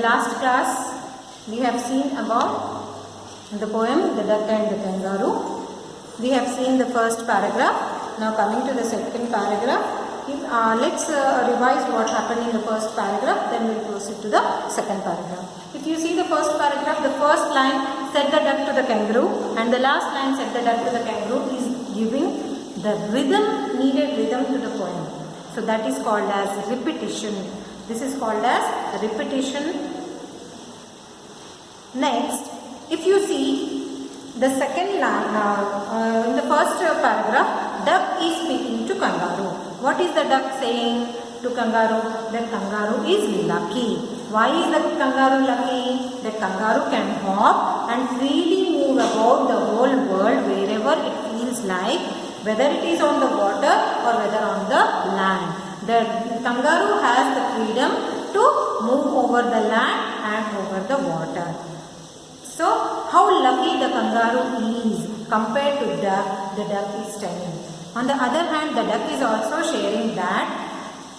last class we have seen about the poem The Duck and the Kangaroo. We have seen the first paragraph. Now coming to the second paragraph. Let's revise what happened in the first paragraph, then we'll proceed to the second paragraph. If you see the first paragraph, the first line said the duck to the kangaroo, and the last line said the duck to the kangaroo is giving the rhythm, needed rhythm to the poem. So that is called as repetition. This is called as repetition. Next, if you see the second line, in the first paragraph, duck is speaking to kangaroo. What is the duck saying to kangaroo? The kangaroo is lucky. Why is the kangaroo lucky? The kangaroo can hop and freely move about the whole world wherever it feels like, whether it is on the water or whether on the land. The kangaroo has the freedom to move over the land and over the water. So, how lucky the kangaroo is compared to duck, the duck is telling. On the other hand, the duck is also sharing that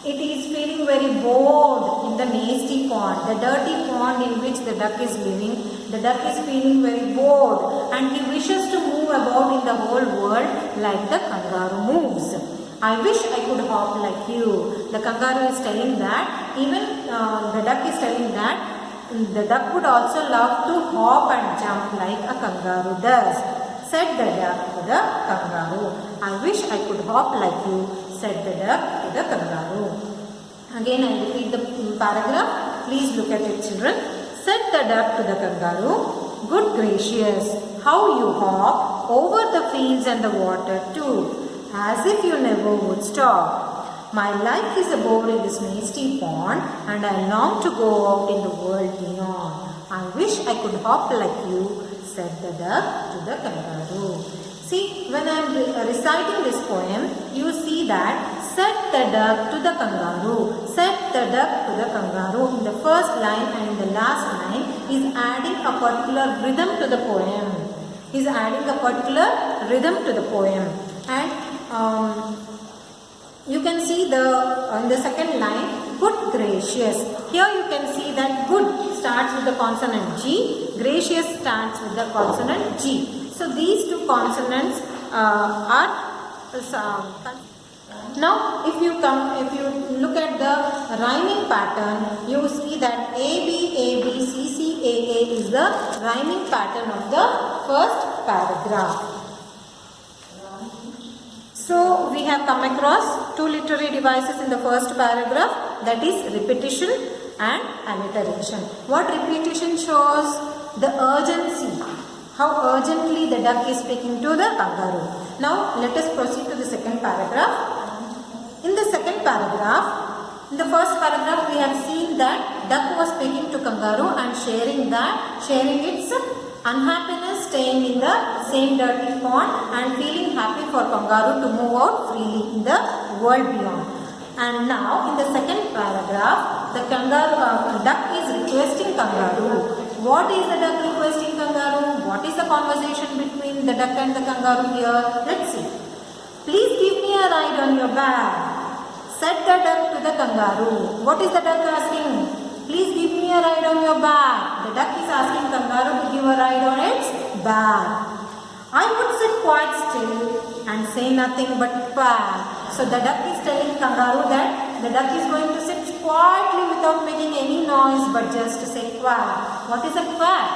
it is feeling very bored in the nasty pond, the dirty pond in which the duck is living. The duck is feeling very bored and he wishes to move about in the whole world like the kangaroo moves. I wish I could hop like you. The kangaroo is telling that, even the duck is telling that the duck would also love to hop and jump like a kangaroo does. Said the duck to the kangaroo. I wish I could hop like you, said the duck to the kangaroo. Again I repeat the paragraph. Please look at it, children. Said the duck to the kangaroo, good gracious, how you hop over the fields and the water too, as if you never would stop. My life is a bore in this nasty pond, and I long to go out in the world beyond. I wish I could hop like you, said the duck to the kangaroo. See, when I am reciting this poem, you see that said the duck to the kangaroo, said the duck to the kangaroo in the first line and in the last line is adding a particular rhythm to the poem. Is adding a particular rhythm to the poem. And you can see in the second line, good gracious. Here you can see that good starts with the consonant G, gracious starts with the consonant G. So these two consonants are now if you look at the rhyming pattern, you see that AB, CC, AA is the rhyming pattern of the first paragraph. So we have come across two literary devices in the first paragraph, that is repetition and alliteration. What repetition shows? The urgency, how urgently the duck is speaking to the kangaroo. Now let us proceed to the second paragraph. In the second paragraph, in the first paragraph we have seen that duck was speaking to kangaroo and sharing its unhappiness staying in the same dirty pond and feeling happy for kangaroo to move out freely in the world beyond. And now in the second paragraph, the duck is requesting kangaroo. What is the duck requesting kangaroo? What is the conversation between the duck and the kangaroo here? Let's see. Please give me a ride on your back, said the duck to the kangaroo. What is the duck asking? Please give me a ride on your back. The duck is asking kangaroo to give a ride on its back. I would sit quite still and say nothing but quack. So the duck is telling kangaroo that the duck is going to sit quietly without making any noise but just to say quack. What is a quack?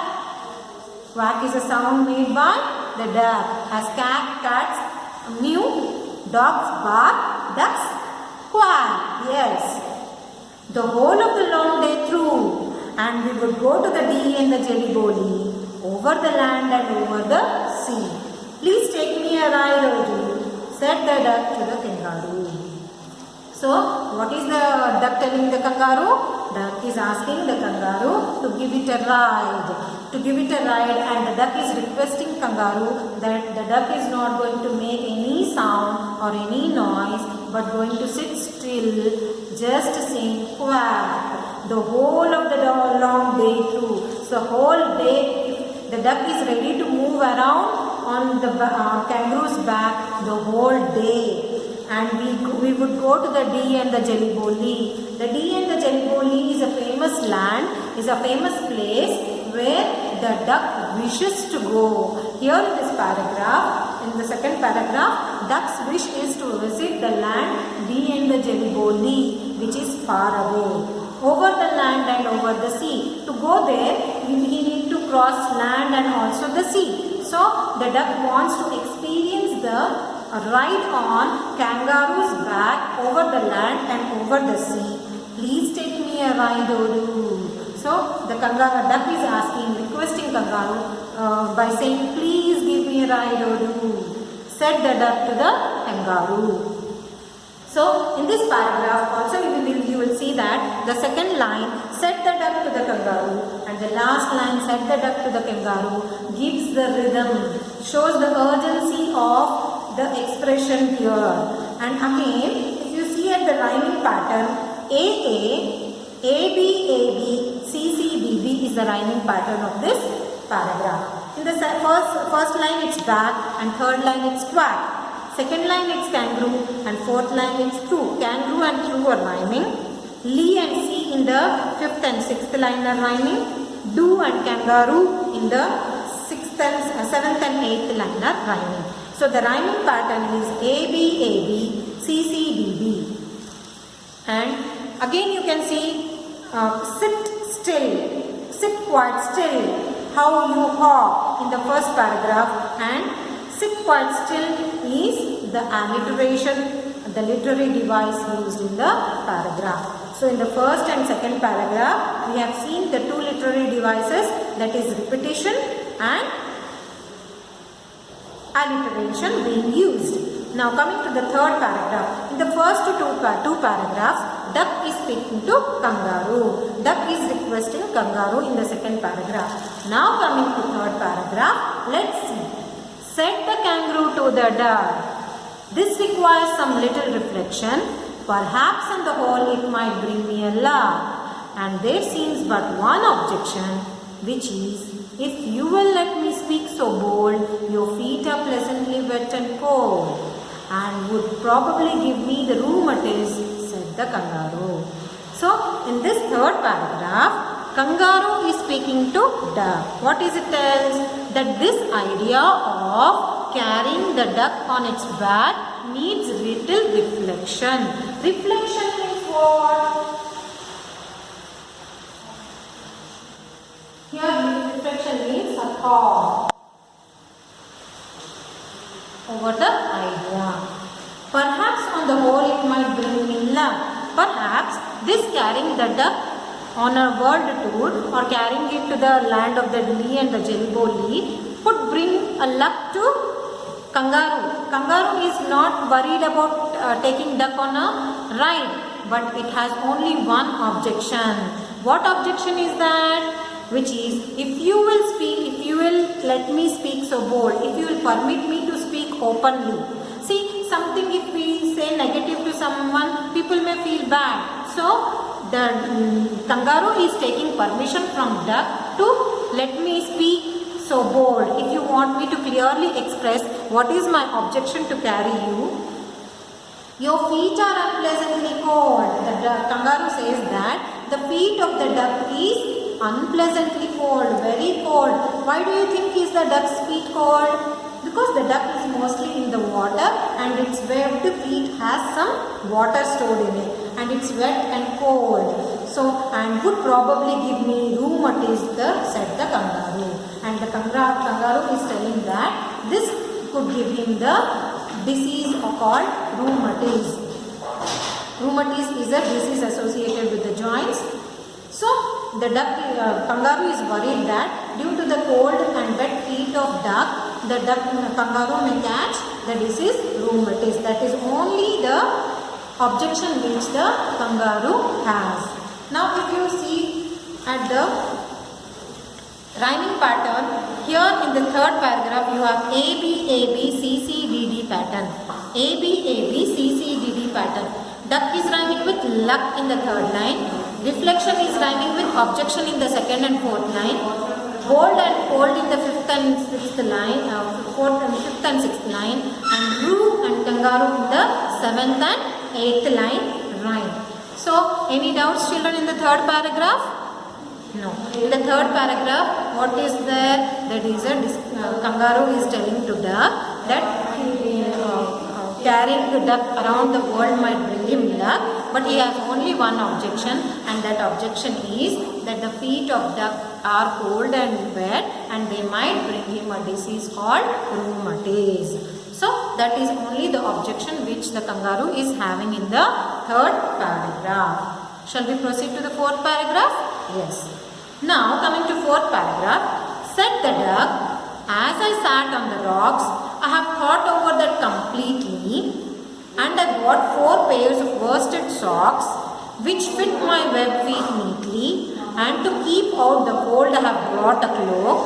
Quack is a sound made by the duck. As cats mew, dogs bark, ducks quack. Yes. The whole of the long day through, and we would go to the dee and the jelly bolly, over the land and over the sea. Please take me a ride, O dear, said the duck to the kangaroo. So, what is the duck telling the kangaroo? Duck is asking the kangaroo to give it a ride. And the duck is requesting kangaroo that the duck is not going to make any sound or any noise but going to sit still, just saying quack the whole of the long day through. So whole day the duck is ready to move around on the kangaroo's back the whole day. and we would go to the D and the Geliboli. The D and the Geliboli is a famous land, is a famous place where the duck wishes to go. Here in this paragraph, in the second paragraph, duck's wish is to visit the land D and the Geliboli, which is far away, over the land and over the sea. To go there, he need to cross land and also the sea. So the duck wants to experience the ride on kangaroo's back over the land and over the sea. Please take me a ride, Odu. So the duck is asking, requesting kangaroo by saying, please give me a ride, Odu, said the duck to the kangaroo. So in this paragraph also you will see that the second line said the duck to the kangaroo and the last line said the duck to the kangaroo gives the rhythm, shows the urgency of the expression here. And again, if you see at the rhyming pattern, AA, AB, AB, CC, BB is the rhyming pattern of this paragraph. In the first line it's back and third line it's quack. Second line it's kangaroo and fourth line it's true. Kangaroo and true are rhyming. Lee and see in the fifth and sixth line are rhyming. Do and kangaroo in the seventh and eighth line are rhyming. So the rhyming pattern is A, B, A, B, C, C, D, B. And again you can see sit still, sit quite still, how you hop in the first paragraph, and sit quite still is the alliteration, the literary device used in the paragraph. So in the first and second paragraph, we have seen the two literary devices, that is repetition and alliteration being used. Now coming to the third paragraph. In the first two paragraphs, duck is speaking to kangaroo. Duck is requesting kangaroo in the second paragraph. Now coming to third paragraph, let's see. Said the kangaroo to the duck. This requires some little reflection. Perhaps on the whole it might bring me a laugh. And there seems but one objection, which is, if you will let me speak so bold, your feet are pleasantly wet and cold, and would probably give me the rheumatiz, said the kangaroo. So, in this third paragraph, kangaroo is speaking to duck. What is it tells? That this idea of carrying the duck on its back needs little reflection. Reflection means what? Here reflection means a thought over the idea. Perhaps on the whole it might bring me luck. Perhaps this carrying the duck on a world tour or carrying it to the land of the Lee and the Geliboli would bring a luck to kangaroo. Kangaroo is not worried about taking duck on a ride, but it has only one objection. What objection is that? Which is, if you will speak, if you will let me speak so bold, if you will permit me to speak openly. See, something if we say negative to someone, people may feel bad. So, the kangaroo is taking permission from duck to let me speak so bold. If you want me to clearly express what is my objection to carry you, your feet are unpleasantly cold. The kangaroo says that the feet of the duck is unpleasantly cold, very cold. Why do you think is the duck's feet cold? Because the duck is mostly in the water and its webbed feet has some water stored in it and it's wet and cold. So, and would probably give me rheumatiz, said the kangaroo. And the kangaroo is telling that this could give him the disease called rheumatiz. Rheumatiz is a disease associated with the joints. So, the kangaroo is worried that due to the cold and wet feet of duck, the kangaroo may catch the disease rheumatiz. That is only the objection which the kangaroo has. Now, if you see at the rhyming pattern, here in the third paragraph you have A, B, A, B, C, C, D, D pattern. A, B, A, B, C, C, D, D pattern. Duck is rhyming with luck in the third line. Reflection is rhyming with objection in the second and fourth line. Bold and cold in the fifth and sixth line, fifth and sixth line, and roo and kangaroo in the seventh and eighth line rhyme. So, any doubts children in the third paragraph? No. In the third paragraph, what is there? That is a kangaroo is telling to duck that carrying the duck around the world might bring him luck, but he has only one objection, and that objection is that the feet of duck are cold and wet, and they might bring him a disease called rheumatiz. So that is only the objection which the kangaroo is having in the third paragraph. Shall we proceed to the fourth paragraph? Yes. Now coming to fourth paragraph, said the duck, as I sat on the rocks, I have thought over that completely, and I bought 4 pairs of worsted socks which fit my web feet neatly, and to keep out the cold I have brought a cloak,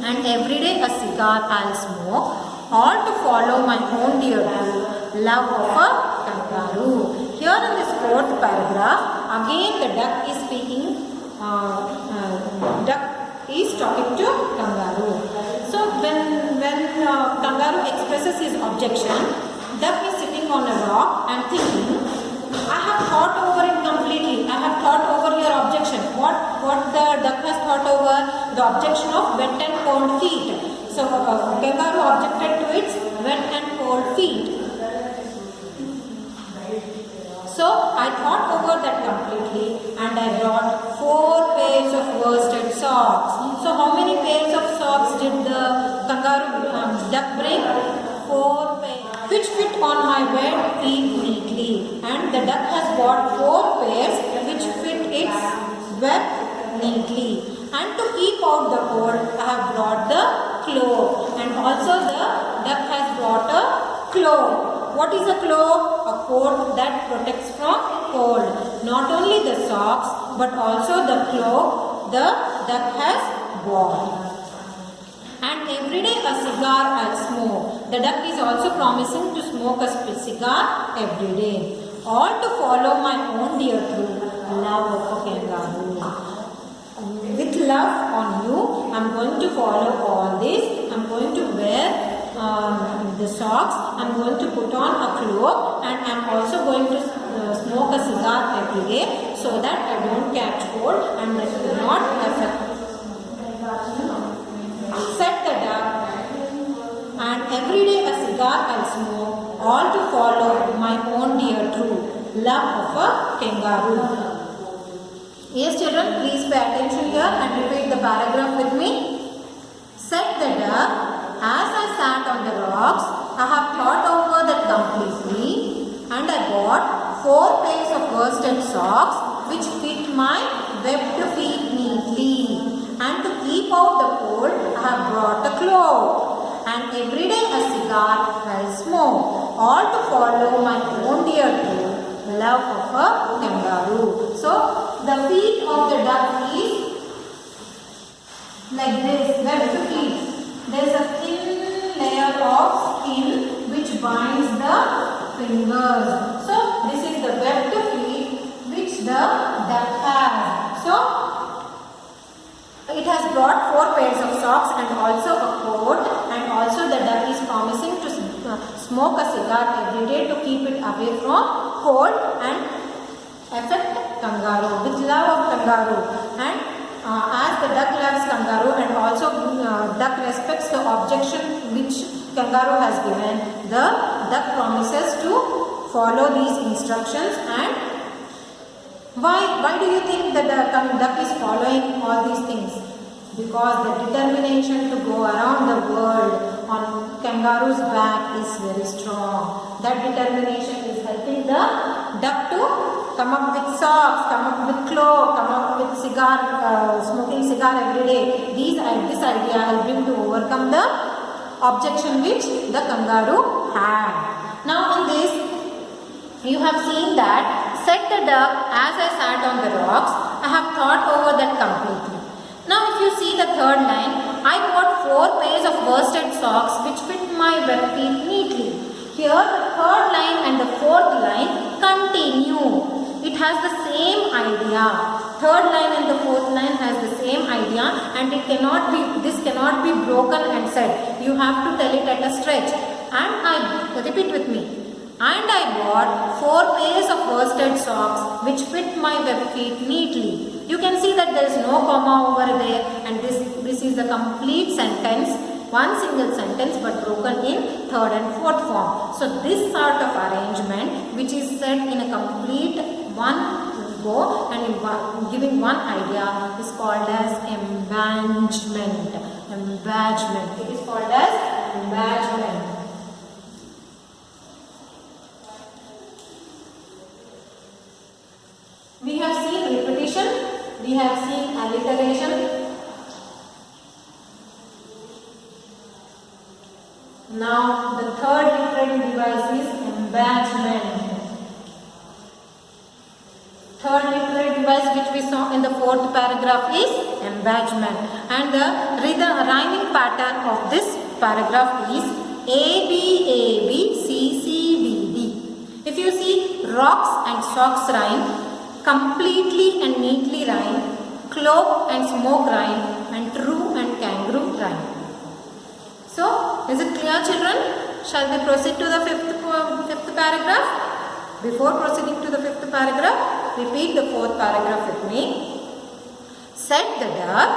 and every day a cigar I'll smoke, all to follow my own dear true love of a kangaroo. Here in this fourth paragraph, again the duck is speaking, duck is talking to kangaroo. So when kangaroo expresses his objection, duck is sitting on a rock and thinking, I have thought over it completely. I have thought over your objection. What the duck has thought over? The objection of wet and cold feet. So kangaroo objected to its wet and cold feet. So I thought over that completely, and I brought 4 pairs of worsted socks. So how many pairs of socks did the kangaroo duck bring? 4 pairs, which fit on my wet feet neatly. And the duck has bought 4 pairs which fit its web neatly. And to keep out the cold, I have brought the cloak. And also the duck has brought a cloak. What is a cloak? A coat that protects from cold. Not only the socks, but also the cloak the duck has bought. And every day a cigar I'll smoke. The duck is also promising to smoke a cigar every day. All to follow my own dear true love of a kangaroo. With love on you, I'm going to follow all this. I'm going to wear the socks, I'm going to put on a cloak, and I'm also going to smoke a cigar every day so that I don't catch cold and that will not affect. Said the duck, and every day a cigar I'll smoke, all to follow my own dear true love of a kangaroo. Yes children, please pay attention here and repeat the paragraph with me. Said the duck, as I sat on the rocks, I have thought over that completely, and I bought 4 pairs of worsted socks which fit my webbed feet neatly. And to keep out the cold, I have brought a cloak. And every day a cigar I'll smoke, all to follow my own dear true love of a kangaroo. So the feet of the duck is like this, webbed feet. There is a thin layer of skin which binds the fingers. So this is the webbed feet which the duck has. So it has brought 4 pairs of socks and also a coat, and also the duck is promising to smoke a cigar every day to keep it away from cold and affect kangaroo, with love of kangaroo. And as the duck loves kangaroo, and also duck respects the objection which kangaroo has given, the duck promises to follow these instructions. And why do you think that the duck is following all these things? Because the determination to go around the world on kangaroo's back is very strong. That determination is helping the duck to come up with socks, come up with cloak, come up with cigar, smoking cigar every day. This idea helped him to overcome the objection which the kangaroo had. Now in this, you have seen that, said the duck, as I sat on the rocks, I have thought over that completely. Now if you see the third line, I bought 4 pairs of worsted socks which fit my web feet neatly. Here the third line and the fourth line continue. It has the same idea. Third line and the fourth line has the same idea, and this cannot be broken and said. You have to tell it at a stretch. And repeat with me. And I bought 4 pairs of worsted socks which fit my web feet neatly. You can see that there is no comma over there, and this is the complete sentence, one single sentence but broken in third and fourth form. So this sort of arrangement which is said in a complete one go and giving one idea is called as embellishment. Embellishment. It is called as embellishment. We have seen repetition, we have seen alliteration. Now the third different device is embellishment. Third literary device which we saw in the fourth paragraph is embellishment, and the rhyming pattern of this paragraph is A B A B C C D D. If you see, rocks and socks rhyme, completely and neatly rhyme, cloak and smoke rhyme, and true and kangaroo rhyme. So, is it clear, children? Shall we proceed to the fifth paragraph? Before proceeding to the fifth paragraph, repeat the fourth paragraph with me. Said the duck,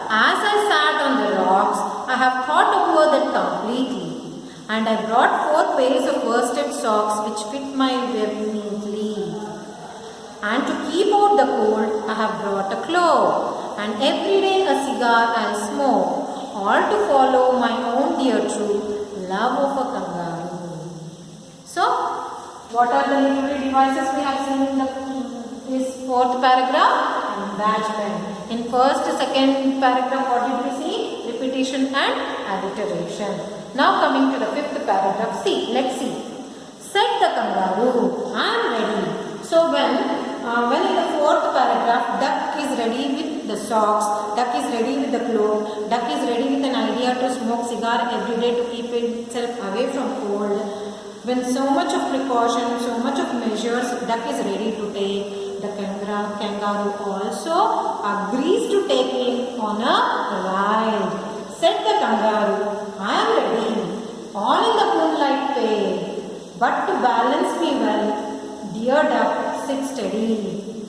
as I sat on the rocks, I have thought over that completely, and I brought 4 pairs of worsted socks which fit my web neatly. And to keep out the cold, I have brought a cloak, and every day a cigar I'll smoke, all to follow my own dear true love of a kangaroo. So, what are the literary devices we have seen in this fourth paragraph? Embellishment. In first, second paragraph, what did we see? Repetition and alliteration. Now coming to the fifth paragraph, let's see. Said the kangaroo, I am ready. So when in the fourth paragraph, duck is ready with the socks, duck is ready with the cloak, duck is ready with an idea to smoke cigar every day to keep itself away from cold. When so much of precaution, so much of measures duck is ready to take, the kangaroo also agrees to take him on a ride. Said the kangaroo, I am ready, all in the moonlight pale, but to balance me well, dear duck, sit steady.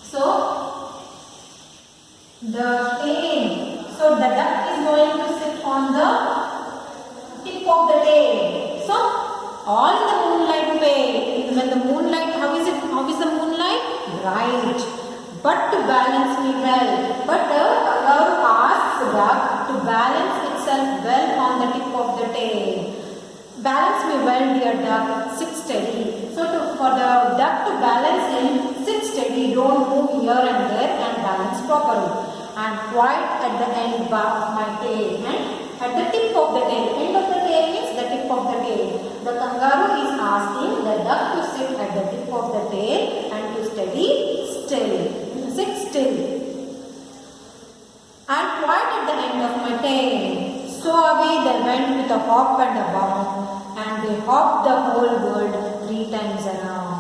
So, the tail, so the duck is going to sit on the tip of the tail. So, all in the moonlight pale. When the moonlight, how is the moonlight? Bright. But to balance me well. But the kangaroo asks the duck to balance itself well on the tip of the tail. Balance me well, dear duck. Sit steady. So for the duck to balance him, sit steady. Don't move here and there, and balance properly. And quite at the end of my tail. And at the tip of the tail. End of the tail means the tip of the tail. The kangaroo is asking the duck to sit at the tip of the tail and to sit still. And quite at the end of my tail. So away they went with a hop and a bound, and they hopped the whole world 3 times around.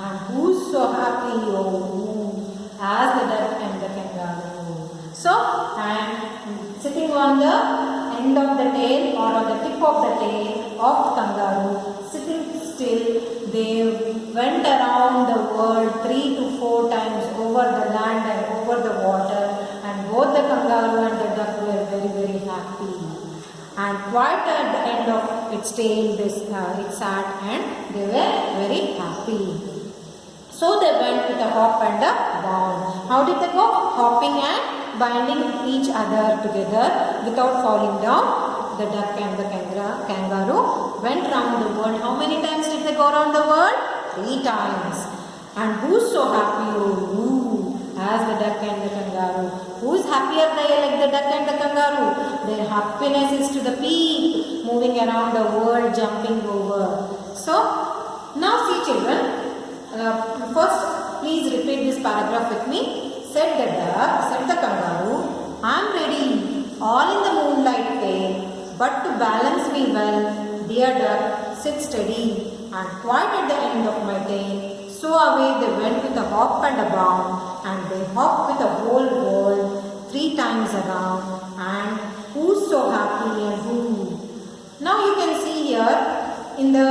And who's so happy, oh, as the duck and the kangaroo. So, and sitting on the end of the tail or on the tip of the tail of the kangaroo, sitting still, they went around the world 3 to 4 times over the land and over the water, and both the kangaroo and the duck were very, very happy. And quite at the end of its tail, it sat and they were very happy. So they went with a hop and a bound. How did they go? Hopping and binding each other together without falling down. The duck and the kangaroo went round the world. How many times did they go around the world? 3 times. And who's so happy? Oh, as the duck and the kangaroo. Who's happier like the duck and the kangaroo? Their happiness is to the peak, moving around the world, jumping over. So, now see children. First, please repeat this paragraph with me. Said the duck, said the kangaroo, I am ready, all in the moonlight pale, but to balance me well, dear duck, sit steady, and quite at the end of my tail. So away they went with a hop and a bound, and they hopped with the whole world 3 times around, and who's so happy and who? Now you can see here in the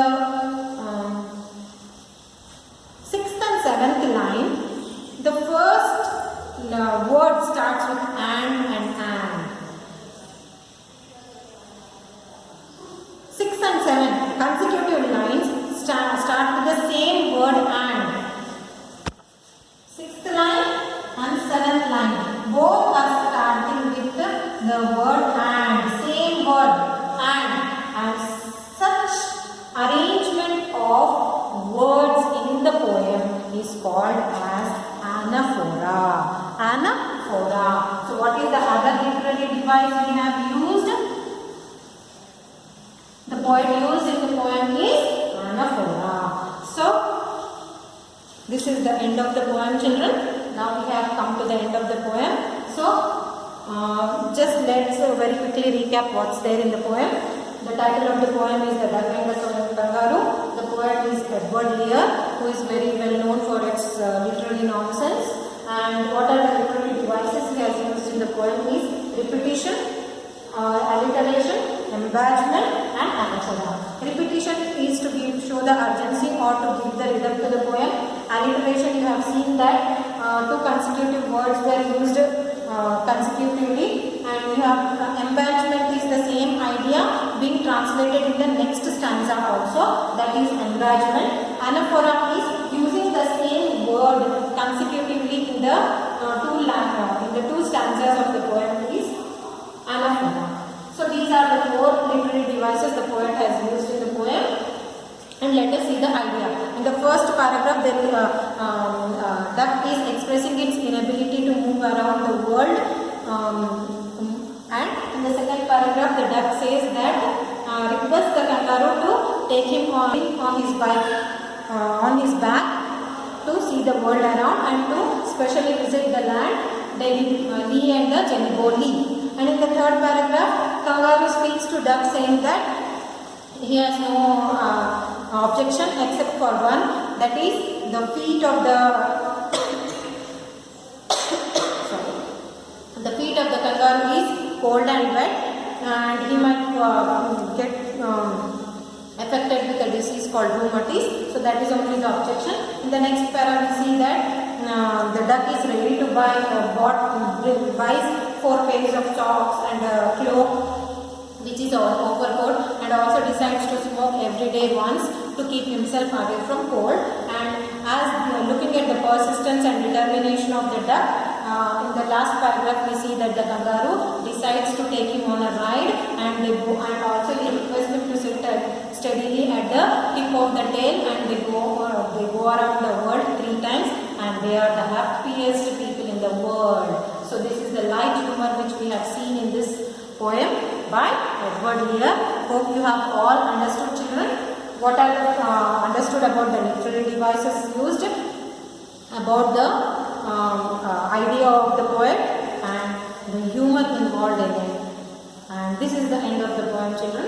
word and. Sixth line and seventh line. Both are starting with the word and. Same word and. And such arrangement of words in the poem is called as anaphora. Anaphora. So what is the other literary device we have used? The poet used in the poem is anaphora. So this is the end of the poem, children. Now we have come to the end of the poem. So just let's very quickly recap what's there in the poem. The title of the poem is The Duck and the Kangaroo. The poet is Edward Lear, who is very well known for its literary nonsense. And what are the literary devices he has used in the poem is repetition, alliteration, embellishment and anaphora. Repetition is to show the urgency or to give the rhythm to the poem. Alliteration, you have seen that two consecutive words were used consecutively, and you have embellishment is the same idea being translated in the next stanza also, that is embellishment. Anaphora is using the same word consecutively in the two stanzas of the poem is anaphora. So these are the four literary devices the poet has used in the poem, and let us see the idea. In the first paragraph, duck is expressing its inability to move around the world, and in the second paragraph, the duck says that requests the kangaroo to take him on his back to see the world around and to specially visit the land, Delhi and the Jeniboli. And in the third paragraph, kangaroo speaks to duck saying that he has no objection except for one, that is the feet of the the feet of the kangaroo is cold and wet, and he might get affected with a disease called rheumatis. So that is only the objection. In the next paragraph, we see that the duck is ready to buys 4 pairs of socks and a cloak, which is our overcoat, and also decides to smoke every day once to keep himself away from cold. And as looking at the persistence and determination of the duck, in the last paragraph we see that the kangaroo decides to take him on a ride, and also he requests him to sit steadily at the tip of the tail, and they go around the world 3 times, and they are the happiest people in the world. So this is the light humor which we have seen in this poem by Edward Lear. Hope you have all understood, children. What are understood about the literary devices used, about the idea of the poet and the humor involved in it. And this is the end of the poem, children.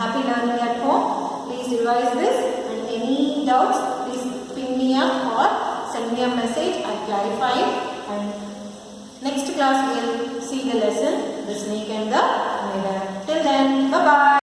Happy learning at home. Please revise this, and any doubts please ping me up or send me a message. I'll clarify it. And next class we will see the lesson, the snake and the mirror. Till then, bye bye.